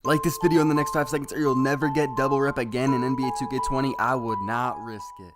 Like this video in the next 5 seconds or you'll never get double rep again in NBA 2K20. I would not risk it.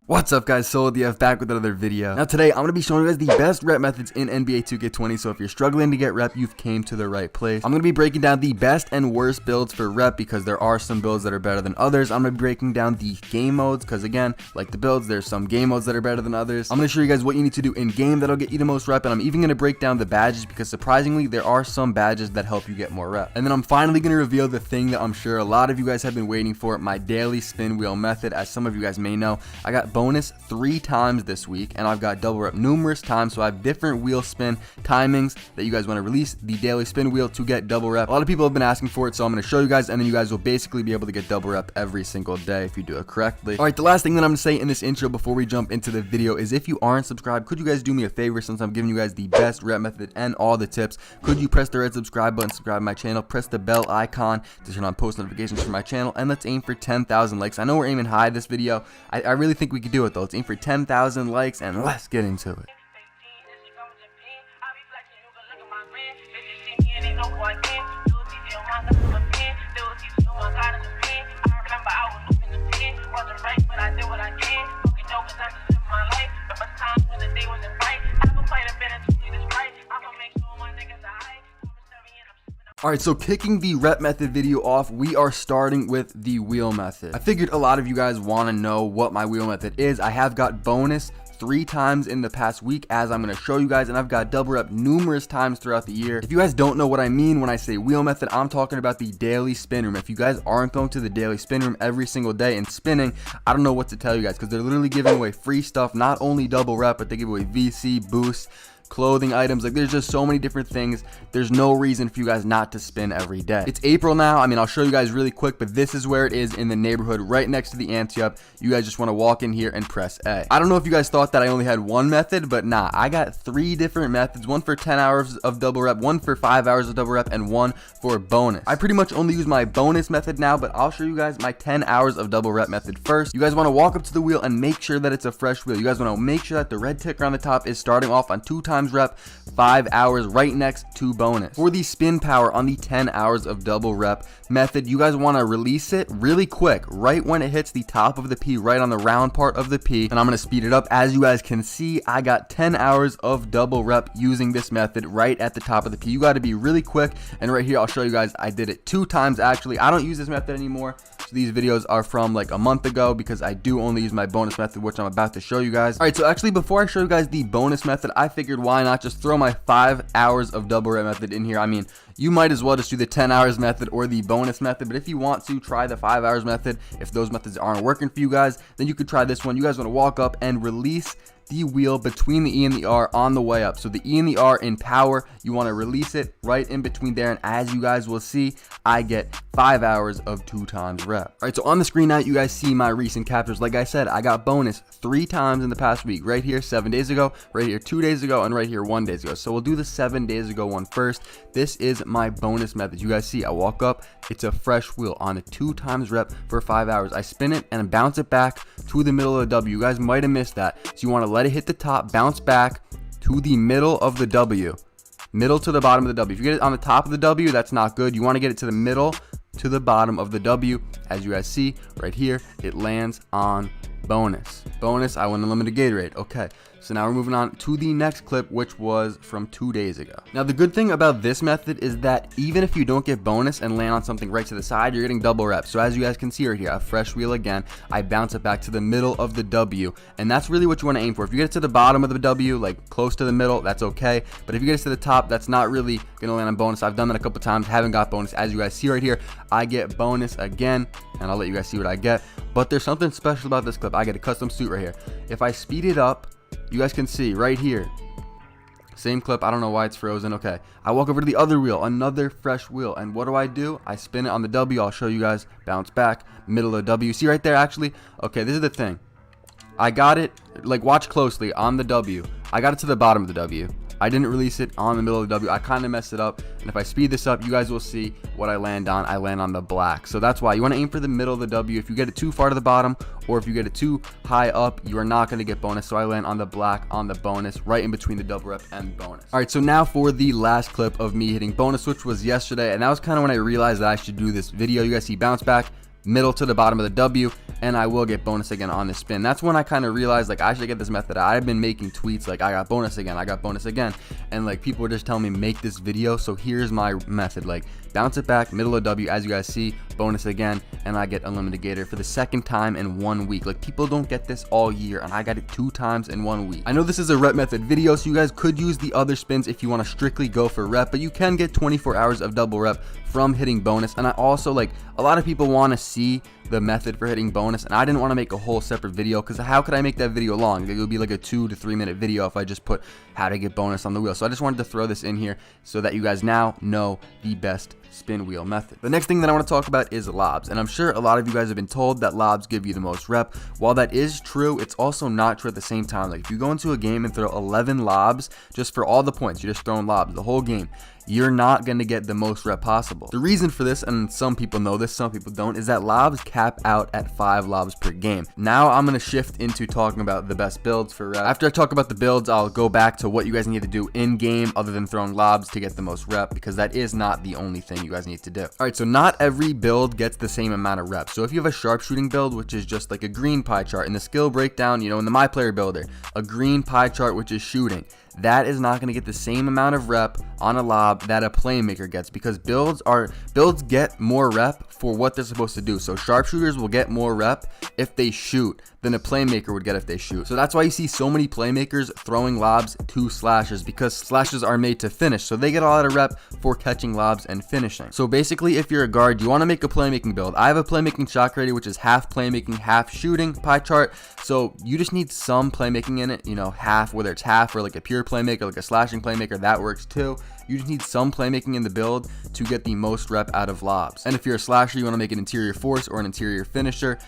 What's up guys, SoloDF back with another video. Now today, I'm going to be showing you guys the best rep methods in NBA 2K20, so if you're struggling to get rep, you've came to the right place. I'm going to be breaking down the best and worst builds for rep because there are some builds that are better than others. I'm going to be breaking down the game modes because again, like the builds, there's some game modes that are better than others. I'm going to show you guys what you need to do in game that'll get you the most rep, and I'm even going to break down the badges because surprisingly, there are some badges that help you get more rep. And then I'm finally going to reveal the thing that I'm sure a lot of you guys have been waiting for, my daily spin wheel method. As some of you guys may know, I got bonus 3 times this week and I've got double rep numerous times, so I have different wheel spin timings that you guys want to release the daily spin wheel to get double rep. A lot of people have been asking for it, so I'm going to show you guys, and then you guys will basically be able to get double rep every single day if you do it correctly. Alright, the last thing that I'm going to say in this intro before we jump into the video is if you aren't subscribed, could you guys do me a favor? Since I'm giving you guys the best rep method and all the tips, could you press the red subscribe button, subscribe to my channel, press the bell icon to turn on post notifications for my channel, and let's aim for 10,000 likes. I know we're aiming high this video. I really think we could do it though. Let's aim for 10,000 likes and let's get into it. Alright, so kicking the rep method video off, we are starting with the wheel method. I figured a lot of you guys want to know what my wheel method is. I have got bonus 3 times in the past week, as I'm going to show you guys, and I've got double rep numerous times throughout the year. If you guys don't know what I mean when I say wheel method, I'm talking about the daily spin room. If you guys aren't going to the daily spin room every single day and spinning, I don't know what to tell you guys, because they're literally giving away free stuff, not only double rep, but they give away VC, boost, clothing items. Like, there's just so many different things. There's no reason for you guys not to spin every day. It's April now. I mean, I'll show you guys really quick, but this is where it is in the neighborhood right next to the ante up. You guys just want to walk in here and press A. I don't know if you guys thought that I only had one method, but nah, I got 3 different methods, one for 10 hours of double rep, one for 5 hours of double rep, and one for bonus. I pretty much only use my bonus method now, but I'll show you guys my 10 hours of double rep method first. You guys want to walk up to the wheel and make sure that it's a fresh wheel. You guys want to make sure that the red ticker on the top is starting off on 2 times rep, 5 hours right next to bonus. For the spin power on the 10 hours of double rep method, you guys want to release it really quick, right when it hits the top of the P, right on the round part of the P, and I'm going to speed it up. As you guys can see, I got 10 hours of double rep using this method right at the top of the P. You got to be really quick, and right here I'll show you guys I did it 2 times actually. I don't use this method anymore, so these videos are from like a month ago because I do only use my bonus method, which I'm about to show you guys. Alright, so actually before I show you guys the bonus method, I figured why not just throw my 5 hours of double rep method in here. I mean, you might as well just do the 10 hours method or the bonus method, but if you want to try the 5 hours method, if those methods aren't working for you guys, then you could try this one. You guys want to walk up and release the wheel between the E and the R on the way up. So the E and the R in power, you want to release it right in between there, and as you guys will see, I get 5 hours of 2 times rep. Alright, so on the screen now you guys see my recent captures. Like I said, I got bonus 3 times in the past week. Right here 7 days ago, right here 2 days ago, and right here 1 day ago. So we'll do the 7 days ago one first. This is my bonus method. You guys see I walk up, it's a fresh wheel on a 2 times rep for 5 hours. I spin it and bounce it back to the middle of the W. You guys might have missed that, so you want to let it hit the top, bounce back to the middle of the W, middle to the bottom of the W. If you get it on the top of the W, that's not good. You want to get it to the middle to the bottom of the W. As you guys see right here, it lands on bonus. I win unlimited Gatorade. Okay, so now we're moving on to the next clip, which was from 2 days ago. Now the good thing about this method is that even if you don't get bonus and land on something right to the side, you're getting double reps. So as you guys can see right here, a fresh wheel again, I bounce it back to the middle of the W, and that's really what you want to aim for. If you get it to the bottom of the W, like close to the middle, that's okay, but if you get it to the top, that's not really gonna land on bonus. I've done that a couple times, haven't got bonus. As you guys see right here, I get bonus again, and I'll let you guys see what I get. But there's something special about this clip. I get a custom suit right here. If I speed it up, you guys can see right here, same clip. I don't know why it's frozen. Okay, I walk over to the other wheel, another fresh wheel, and what do? I spin it on the W. I'll show you guys. Bounce back, middle of the W. See right there, actually? Okay, this is the thing. I got it, like, watch closely on the W. I got it to the bottom of the W. I didn't release it on the middle of the W. I kind of messed it up, and if I speed this up, you guys will see what I land on. I land on the black. So that's why you want to aim for the middle of the W. If you get it too far to the bottom, or if you get it too high up, you are not going to get bonus. So I land on the black on the bonus, right in between the double rep and bonus. All right, so now for the last clip of me hitting bonus, which was yesterday, and that was kind of when I realized that I should do this video. You guys see bounce back, middle to the bottom of the W, and I will get bonus again on this spin. That's when I kind of realized like I should get this method out. I've been making tweets like I got bonus again, and like people were just telling me make this video. So here's my method: like bounce it back, middle of W, as you guys see, bonus again, and I get unlimited gator for the second time in 1 week. Like people don't get this all year, and I got it 2 times in 1 week. I know this is a rep method video, so you guys could use the other spins if you want to strictly go for rep, but you can get 24 hours of double rep from hitting bonus. And I also, like, a lot of people want to see the method for hitting bonus, and I didn't want to make a whole separate video because how could I make that video long? It would be like a 2 to 3 minute video if I just put how to get bonus on the wheel. So I just wanted to throw this in here so that you guys now know the best spin wheel method. The next thing that I want to talk about is lobs, and I'm sure a lot of you guys have been told that lobs give you the most rep. While that is true, it's also not true at the same time. Like if you go into a game and throw 11 lobs just for all the points, you're just throwing lobs the whole game, you're not going to get the most rep possible. The reason for this, and some people know this, some people don't, is that lobs cap out at 5 lobs per game. Now I'm going to shift into talking about the best builds for rep. After I talk about the builds, I'll go back to what you guys need to do in game other than throwing lobs to get the most rep, because that is not the only thing you guys need to do. All right, so not every build gets the same amount of reps. So if you have a sharpshooting build, which is just like a green pie chart, in the skill breakdown, you know, in the My Player Builder, a green pie chart which is shooting, that is not going to get the same amount of rep on a lob that a playmaker gets, because builds get more rep for what they're supposed to do. So sharpshooters will get more rep if they shoot than a playmaker would get if they shoot. So that's why you see so many playmakers throwing lobs to slashers, because slashers are made to finish. So they get a lot of rep for catching lobs and finishing. So basically, if you're a guard, you want to make a playmaking build. I have a playmaking shot creator, which is half playmaking, half shooting pie chart. So you just need some playmaking in it, you know, half, whether it's half or like a pure playmaker, like a slashing playmaker, that works too. You just need some playmaking in the build to get the most rep out of lobs. And if you're a slasher, you want to make an interior force or an interior finisher,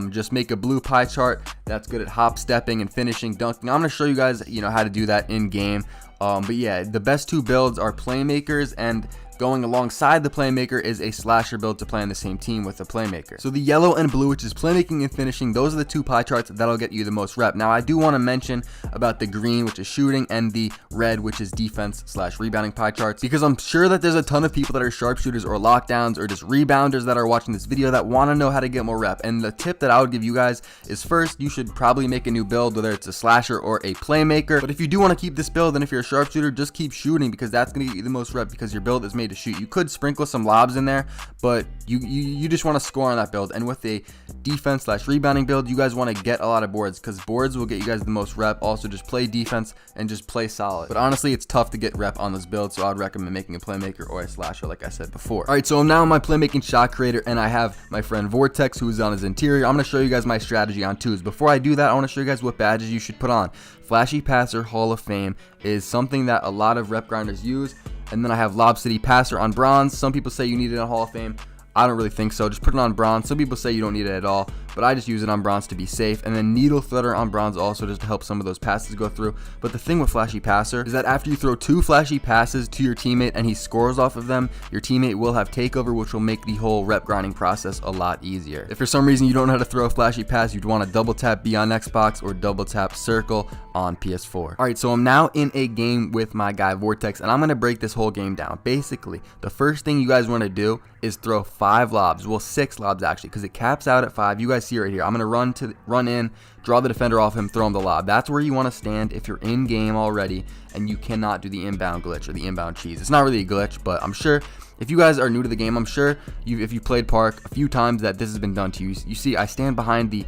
just make a blue pie chart that's good at hop stepping and finishing, dunking. I'm going to show you guys, you know, how to do that in game. But yeah, the best 2 builds are playmakers, and going alongside the playmaker is a slasher build to play on the same team with a playmaker. So the yellow and blue, which is playmaking and finishing, those are the 2 pie charts that'll get you the most rep. Now I do want to mention about the green, which is shooting, and the red, which is defense/rebounding pie charts, because I'm sure that there's a ton of people that are sharpshooters or lockdowns or just rebounders that are watching this video that want to know how to get more rep. And the tip that I would give you guys is, first, you should probably make a new build, whether it's a slasher or a playmaker. But if you do want to keep this build, and if you're a sharpshooter, just keep shooting, because that's going to get you the most rep, because your build is made to shoot. You could sprinkle some lobs in there, but you just want to score on that build. And with a defense/rebounding build, you guys want to get a lot of boards, because boards will get you guys the most rep. Also, just play defense and just play solid. But honestly, it's tough to get rep on this build, so I'd recommend making a playmaker or a slasher, like I said before. All right, so I'm now on my playmaking shot creator, and I have my friend Vortex, who's on his interior. I'm going to show you guys my strategy on 2s. Before I do that, I want to show you guys what badges you should put on. Flashy Passer Hall of Fame is something that a lot of rep grinders use. And then I have Lob City Passer on bronze. Some people say you need it on Hall of Fame. I don't really think so. Just put it on bronze. Some people say you don't need it at all, but I just use it on bronze to be safe. And then Needle Threader on bronze also, just to help some of those passes go through. But the thing with Flashy Passer is that after you throw 2 flashy passes to your teammate and he scores off of them, your teammate will have takeover, which will make the whole rep grinding process a lot easier. If for some reason you don't know how to throw a flashy pass, you'd want to double tap B on Xbox or double tap circle on PS4. All right, so I'm now in a game with my guy Vortex, and I'm going to break this whole game down. Basically, the first thing you guys want to do is throw 5 lobs, well 6 lobs actually, because it caps out at 5. You guys see right here, I'm going to run in, draw the defender off him, throw him the lob. That's where you want to stand if you're in game already and you cannot do the inbound glitch or the inbound cheese. It's not really a glitch, but I'm sure if you guys are new to the game, I'm sure if you played Park a few times that this has been done to you. You see I stand behind the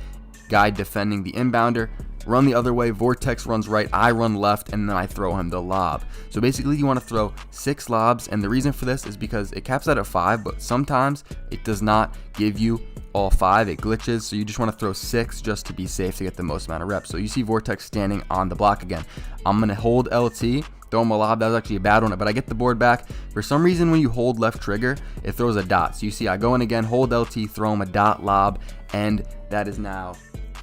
guy defending the inbounder, run the other way, Vortex runs right, I run left, and then I throw him the lob. So basically you want to throw 6 lobs, and the reason for this is because it caps out at 5, but sometimes it does not give you all 5, it glitches, so you just want to throw 6 just to be safe to get the most amount of reps. So you see Vortex standing on the block again. I'm going to hold LT, throw him a lob. That was actually a bad one, but I get the board back. For some reason, when you hold left trigger, it throws a dot. So you see I go in again, hold LT, throw him a dot lob, and that is now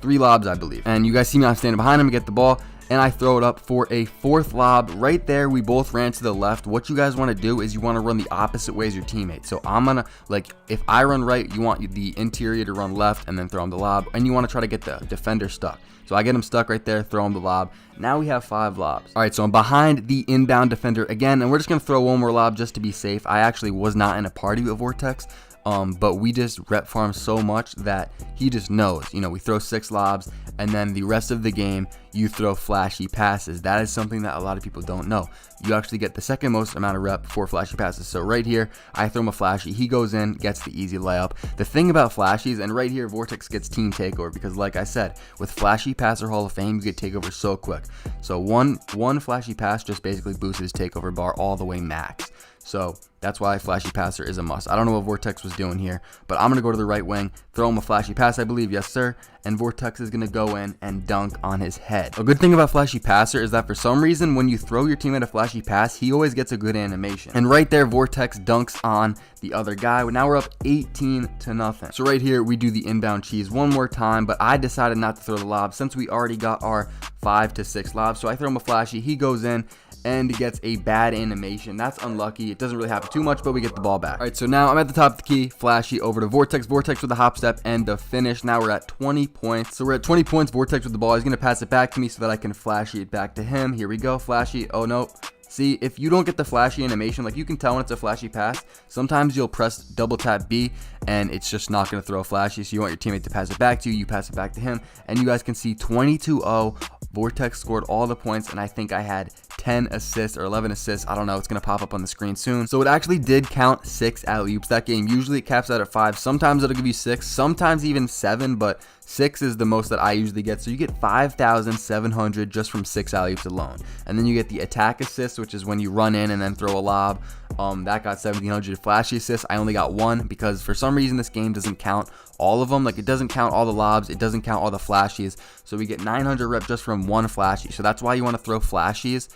3 lobs, I believe. And you guys see me, I'm standing behind him, get the ball. and I throw it up for a fourth lob. Right there, we both ran to the left. What you guys want to do is you want to run the opposite way as your teammate. So I'm gonna, like, if I run right, you want the interior to run left and then throw him the lob, and you want to try to get the defender stuck. So I get him stuck right there, throw him the lob. Now we have 5 lobs. All right, so I'm behind the inbound defender again, and we're just gonna throw one more lob just to be safe. I actually was not in a party with Vortex, but we just rep farm so much that he just knows. You know, we throw 6 lobs, and then the rest of the game, you throw flashy passes. That is something that a lot of people don't know. You actually get the second most amount of rep for flashy passes. So right here, I throw him a flashy. He goes in, gets the easy layup. The thing about flashies, and right here, Vortex gets team takeover because, like I said, with flashy passer Hall of Fame, you get takeover so quick. So one flashy pass just basically boosts his takeover bar all the way max. So that's why flashy passer is a must. I don't know what Vortex was doing here, but I'm going to go to the right wing, throw him a flashy pass, I believe. Yes, sir. And Vortex is going to go in and dunk on his head. A good thing about flashy passer is that for some reason, when you throw your teammate a flashy pass, he always gets a good animation. And right there, Vortex dunks on the other guy. Now we're up 18-0. So right here, we do the inbound cheese one more time, but I decided not to throw the lob since we already got our 5 to 6 lobs. So I throw him a flashy. He goes in and gets a bad animation. That's unlucky. It doesn't really happen too much, but we get the ball back. All right, so now I'm at the top of the key. Flashy over to Vortex. Vortex with the hop step and the finish. Now we're at 20 points. So we're at 20 points. Vortex with the ball. He's going to pass it back to me so that I can flashy it back to him. Here we go. Flashy. Oh, no. See, if you don't get the flashy animation, like you can tell when it's a flashy pass, sometimes you'll press double tap B and it's just not going to throw a flashy. So you want your teammate to pass it back to you. You pass it back to him. And you guys can see 22-0. Vortex scored all the points, and I think I had 10 assists or 11 assists. I don't know. It's going to pop up on the screen soon. So it actually did count 6 alley-oops that game. Usually it caps out at 5. Sometimes it'll give you 6, sometimes even 7, but 6 is the most that I usually get. So you get 5,700 just from 6 alley-oops alone. And then you get the attack assist, which is when you run in and then throw a lob. That got 1,700 flashy assists. I only got 1 because for some reason this game doesn't count all of them. Like, it doesn't count all the lobs, it doesn't count all the flashies. So we get 900 rep just from 1 flashy. So that's why you want to throw flashies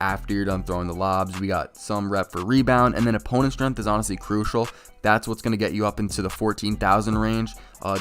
after you're done throwing the lobs. We got some rep for rebound, and then opponent strength is honestly crucial. That's what's going to get you up into the 14,000 range,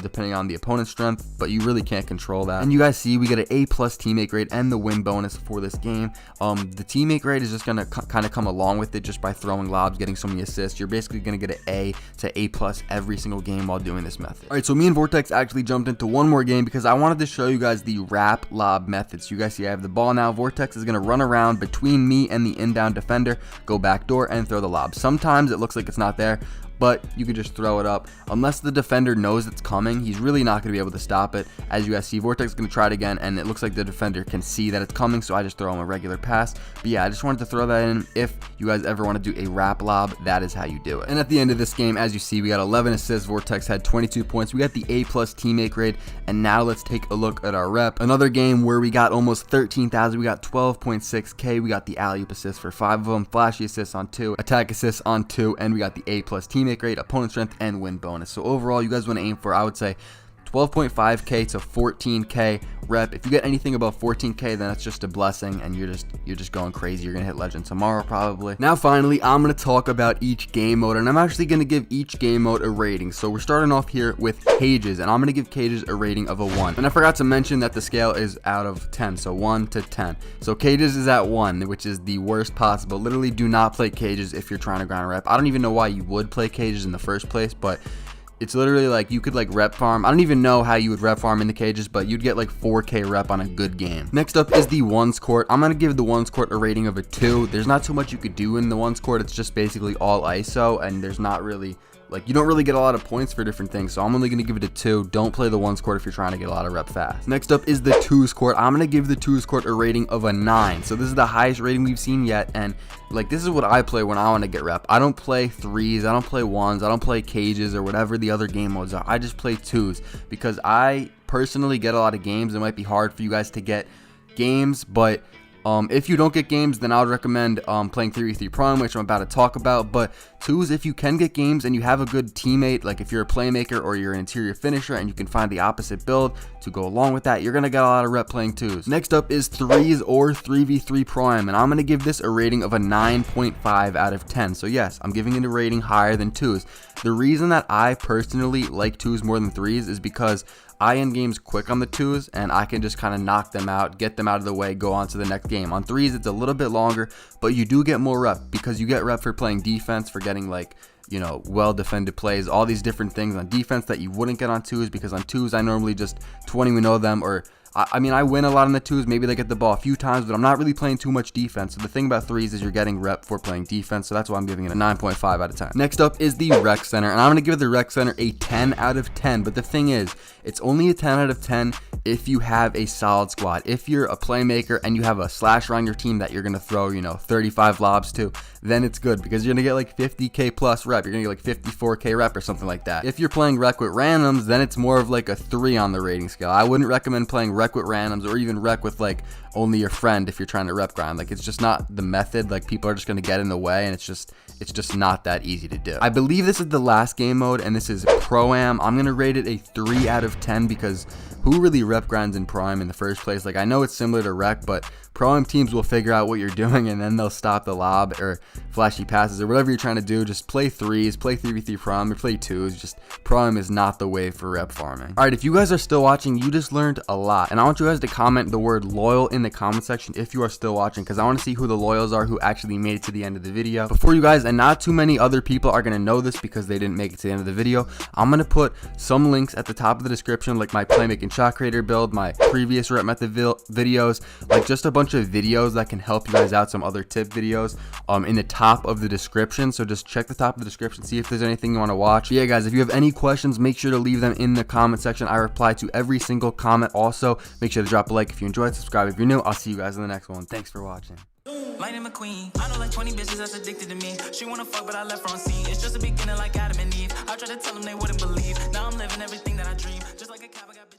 depending on the opponent's strength, but you really can't control that. And you guys see we get an A+ teammate grade and the win bonus for this game. The teammate grade is just going to kind of come along with it just by throwing lobs, getting so many assists. You're basically going to get an A to A+ every single game while doing this method. All right, so me and Vortex actually jumped into one more game because I wanted to show you guys the wrap lob method. So you guys see I have the ball now. Vortex is going to run around between me and the inbound defender, go back door and throw the lob. Sometimes it looks like it's not there, but you could just throw it up. Unless the defender knows it's coming, he's really not going to be able to stop it. As you guys see, Vortex is going to try it again, and it looks like the defender can see that it's coming, so I just throw him a regular pass. But yeah, I just wanted to throw that in. If you guys ever want to do a wrap lob, that is how you do it. And at the end of this game, as you see, we got 11 assists. Vortex had 22 points. We got the A+ teammate grade, and now let's take a look at our rep. Another game where we got almost 13,000. We got 12.6K. We got the alley-oop assists for 5 of them, flashy assists on 2, attack assists on 2, and we got the A+ teammate grade, opponent strength, and win bonus. So overall, you guys want to aim for, I would say, 12.5K to 14K rep. If you get anything above 14K, then that's just a blessing, and you're just going crazy. You're gonna hit legend tomorrow probably. Now finally, I'm gonna talk about each game mode, and I'm actually gonna give each game mode a rating. So we're starting off here with cages, and I'm gonna give cages a rating of a 1. And I forgot to mention that the scale is out of 10, so 1 to 10. So cages is at 1, which is the worst possible. Literally, do not play cages if you're trying to grind rep. I don't even know why you would play cages in the first place, but it's literally like you could like rep farm. I don't even know how you would rep farm in the cages, but you'd get like 4K rep on a good game. Next up is the ones court. I'm gonna give the ones court a rating of a 2. There's not too much you could do in the ones court. It's just basically all ISO, and there's not really, like, you don't really get a lot of points for different things, so I'm only going to give it a 2. Don't play the ones court if you're trying to get a lot of rep fast. Next up is the twos court. I'm going to give the twos court a rating of a 9. So this is the highest rating we've seen yet, and like, this is what I play when I want to get rep. I don't play 3s, I don't play 1s, I don't play cages or whatever the other game modes are. I just play 2s because I personally get a lot of games. It might be hard for you guys to get games, but if you don't get games, then I would recommend playing 3v3 Prime, which I'm about to talk about. But 2s, if you can get games and you have a good teammate, like if you're a playmaker or you're an interior finisher and you can find the opposite build to go along with that, you're going to get a lot of rep playing 2s. Next up is 3s or 3v3 Prime, and I'm going to give this a rating of a 9.5 out of 10. So yes, I'm giving it a rating higher than 2s. The reason that I personally like 2s more than 3s is because I end games quick on the 2s and I can just kind of knock them out, get them out of the way, go on to the next game. On 3s, it's a little bit longer, but you do get more rep because you get rep for playing defense, for getting like, you know, well defended plays, all these different things on defense that you wouldn't get on 2s, because on 2s I normally just 20-0 them, or I mean, I win a lot on the 2s, maybe they get the ball a few times, but I'm not really playing too much defense. So the thing about 3s is you're getting rep for playing defense, so that's why I'm giving it a 9.5 out of 10. Next up is the Rec Center, and I'm going to give the Rec Center a 10 out of 10, but the thing is, it's only a 10 out of 10 if you have a solid squad. If you're a playmaker and you have a slasher on your team that you're going to throw, you know, 35 lobs to, then it's good, because you're going to get like 50k plus rep. You're going to get like 54k rep or something like that. If you're playing Rec with randoms, then it's more of like a 3 on the rating scale. I wouldn't recommend playing Rec with randoms, or even Rec with like only your friend if you're trying to rep grind. Like, it's just not the method. Like, people are just going to get in the way, and it's just not that easy to do. I believe this is the last game mode, and this is Pro-Am. I'm going to rate it a 3 out of 10 because who really rep grinds in Pro-Am in the first place? Like, I know it's similar to Rec, but Pro-Am teams will figure out what you're doing, and then they'll stop the lob or flashy passes or whatever you're trying to do. Just play 3s, play 3v3 Pro-Am, or play 2s. Just Pro-Am is not the way for rep farming. All right, if you guys are still watching, you just learned a lot, and I want you guys to comment the word loyal in the comment section if you are still watching, because I want to see who the loyals are who actually made it to the end of the video. Before you guys, and not too many other people are going to know this because they didn't make it to the end of the video, I'm going to put some links at the top of the description, like my playmaking shot creator build, my previous rep method videos, like just a bunch of videos that can help you guys out, some other tip videos in the top of the description. So just check the top of the description, see if there's anything you want to watch. But yeah, guys, if you have any questions, make sure to leave them in the comment section. I reply to every single comment. Also, make sure to drop a like if you enjoyed, subscribe if you're new. I'll see you guys in the next one. Thanks for watching. Lightning McQueen. I know like 20 bitches that's addicted to me. She wanna fuck, but I left her on scene. It's just a beginning like Adam and Eve. I tried to tell them they wouldn't believe. Now I'm living everything that I dream. Just like a cat, I got